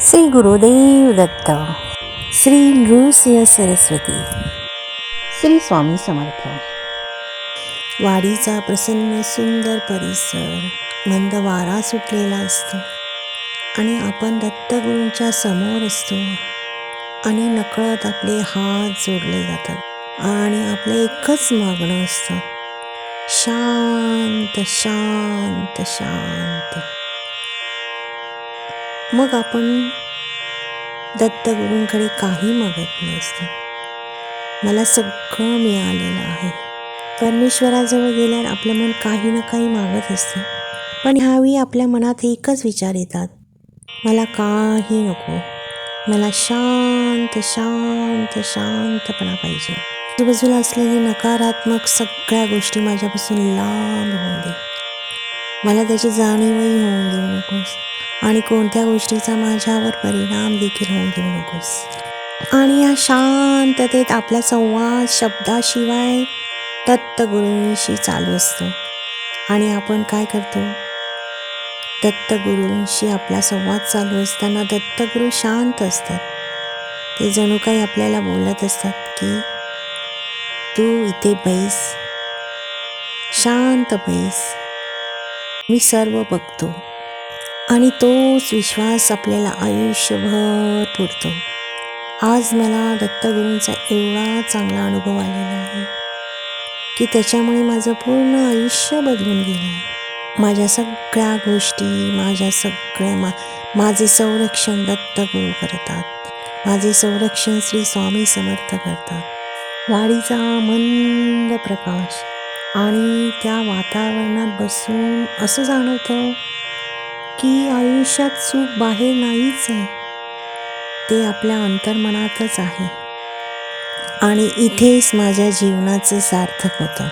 श्री गुरुदेव दत्त, श्री नृसिंह सरस्वती, श्री स्वामी समर्थ. वाडीचा प्रसन्न सुंदर परिसर, मंद वारा सुटलेला असतो आणि आपण दत्तगुरूंच्या समोर असतो आणि नकळत आपले हात जोडले जातात आणि आपलं एकच मागणं असतं, शांत शांत शांत. मग आपण दत्तगुरूंकडे काही मागत नसतो. मला सगळं मिळालेलं आहे. परमेश्वराजवळ गेल्यावर आपलं मन काही ना काही मागत असतं, पण ह्यावेळी आपल्या मनात एकच विचार येतात, मला काही नको, मला शांत शांत शांतपणा पाहिजे. आजूबाजूला असलेली नकारात्मक सगळ्या गोष्टी माझ्यापासून लांब होऊन दे. मला त्याची जाणीवही होऊन देऊ नकोस आणि कोणत्या गोष्टीचा माझ्यावर परिणाम देखील होऊन देऊ नकोस. आणि या शांततेत आपला संवाद शब्दाशिवाय दत्तगुरूंशी चालू असतो. आणि आपण काय करतो? दत्तगुरूंशी आपला संवाद चालू असताना दत्तगुरू शांत असतात. ते जणू काही आपल्याला बोलत असतात की तू इथे बैस, शांत बैस, मी सर्व बघतो. आणि तोच विश्वास आपल्याला आयुष्यभर पुरतो. आज मला दत्तगुरूंचा एवढा चांगला अनुभव आलेला आहे की त्याच्यामुळे माझं पूर्ण आयुष्य बदलून गेलं आहे. माझ्या सगळ्या गोष्टी, माझे संरक्षण दत्तगुरू करतात. माझे संरक्षण श्री स्वामी समर्थ करतात. वाडीचा मंद प्रकाश आणि त्या वातावरणात बसून असं जाणवतं की आयुष्यात सुख बाहेर नाहीच आहे, ते आपल्या अंतर्मनातच आहे. आणि इथेच माझ्या जीवनाचं सार्थक होतं.